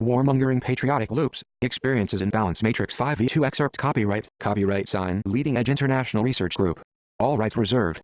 Warmongering Patriotic Loops, Experiences in Balance Matrix 5v2 Excerpt Copyright sign Leading Edge International Research Group. All rights reserved.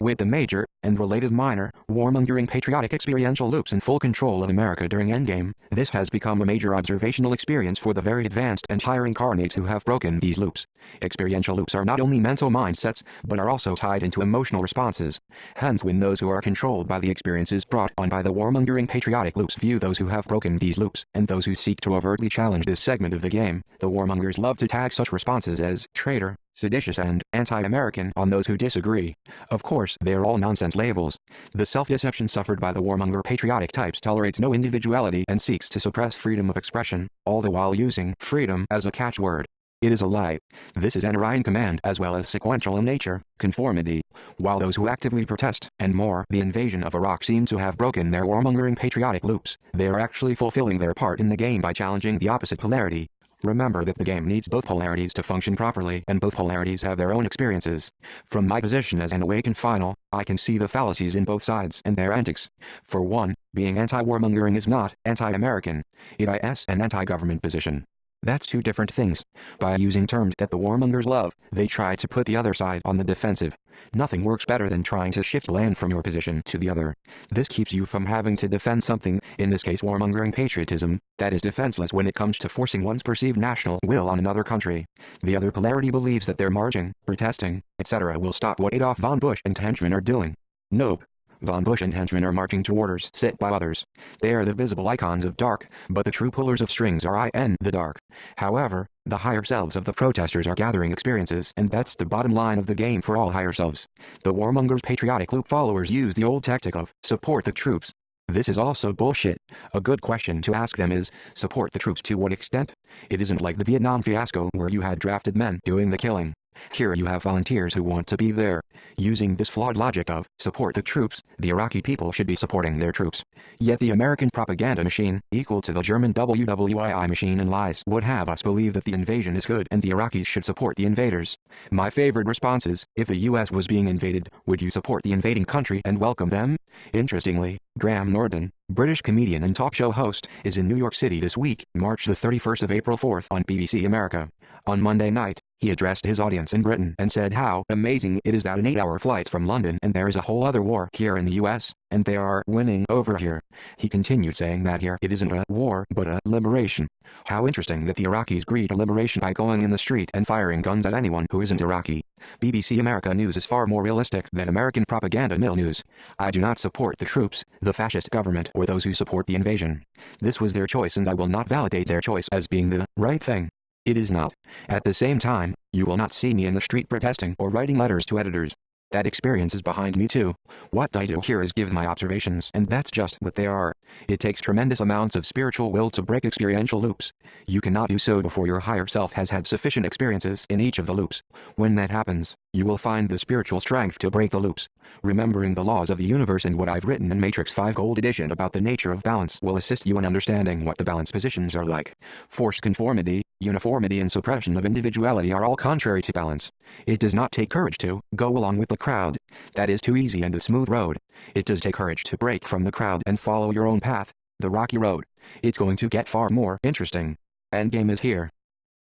With the major, and related minor, warmongering patriotic experiential loops in full control of America during Endgame, this has become a major observational experience for the very advanced and higher incarnates who have broken these loops. Experiential loops are not only mental mindsets, but are also tied into emotional responses. Hence, when those who are controlled by the experiences brought on by the warmongering patriotic loops view those who have broken these loops, and those who seek to overtly challenge this segment of the game, the warmongers love to tag such responses as traitor, seditious and anti-American on those who disagree. Of course, they are all nonsense labels. The self-deception suffered by the warmonger patriotic types tolerates no individuality and seeks to suppress freedom of expression, all the while using freedom as a catchword. It is a lie. This is an Orion command as well as sequential in nature, conformity. While those who actively protest, and more, the invasion of Iraq seem to have broken their warmongering patriotic loops, they are actually fulfilling their part in the game by challenging the opposite polarity. Remember that the game needs both polarities to function properly, and both polarities have their own experiences. From my position as an awakened final, I can see the fallacies in both sides and their antics. For one, being anti-warmongering is not anti-American. It is an anti-government position. That's two different things. By using terms that the warmongers love, they try to put the other side on the defensive. Nothing works better than trying to shift land from your position to the other. This keeps you from having to defend something, in this case warmongering patriotism, that is defenseless when it comes to forcing one's perceived national will on another country. The other polarity believes that their marching, protesting, etc. will stop what Adolf von Busch and henchmen are doing. Nope. Von Busch and henchmen are marching to orders set by others. They are the visible icons of dark, but the true pullers of strings are in the dark. However, the higher selves of the protesters are gathering experiences, and that's the bottom line of the game for all higher selves. The warmongers' patriotic loop followers use the old tactic of support the troops. This is also bullshit. A good question to ask them is, support the troops to what extent? It isn't like the Vietnam fiasco where you had drafted men doing the killing. Here you have volunteers who want to be there. Using this flawed logic of support the troops, the Iraqi people should be supporting their troops. Yet the American propaganda machine, equal to the German WWII machine and lies, would have us believe that the invasion is good and the Iraqis should support the invaders. My favorite response is, if the US was being invaded, would you support the invading country and welcome them? Interestingly, Graham Norton, British comedian and talk show host, is in New York City this week, March the 31st of April 4th on BBC America. On Monday night, he addressed his audience in Britain and said how amazing it is that an 8-hour flight from London and there is a whole other war here in the US, and they are winning over here. He continued saying that here it isn't a war but a liberation. How interesting that the Iraqis greet a liberation by going in the street and firing guns at anyone who isn't Iraqi. BBC America News is far more realistic than American propaganda mill news. I do not support the troops, the fascist government, or those who support the invasion. This was their choice and I will not validate their choice as being the right thing. It is not. At the same time, you will not see me in the street protesting or writing letters to editors. That experience is behind me too. What I do here is give my observations, and that's just what they are. It takes tremendous amounts of spiritual will to break experiential loops. You cannot do so before your higher self has had sufficient experiences in each of the loops. When that happens, you will find the spiritual strength to break the loops. Remembering the laws of the universe and what I've written in Matrix 5 Gold Edition about the nature of balance will assist you in understanding what the balance positions are like. Forced conformity, uniformity and suppression of individuality are all contrary to balance. It does not take courage to go along with the crowd. That is too easy and a smooth road. It does take courage to break from the crowd and follow your own path, the rocky road. It's going to get far more interesting. Endgame is here.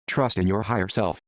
Trust in your higher self.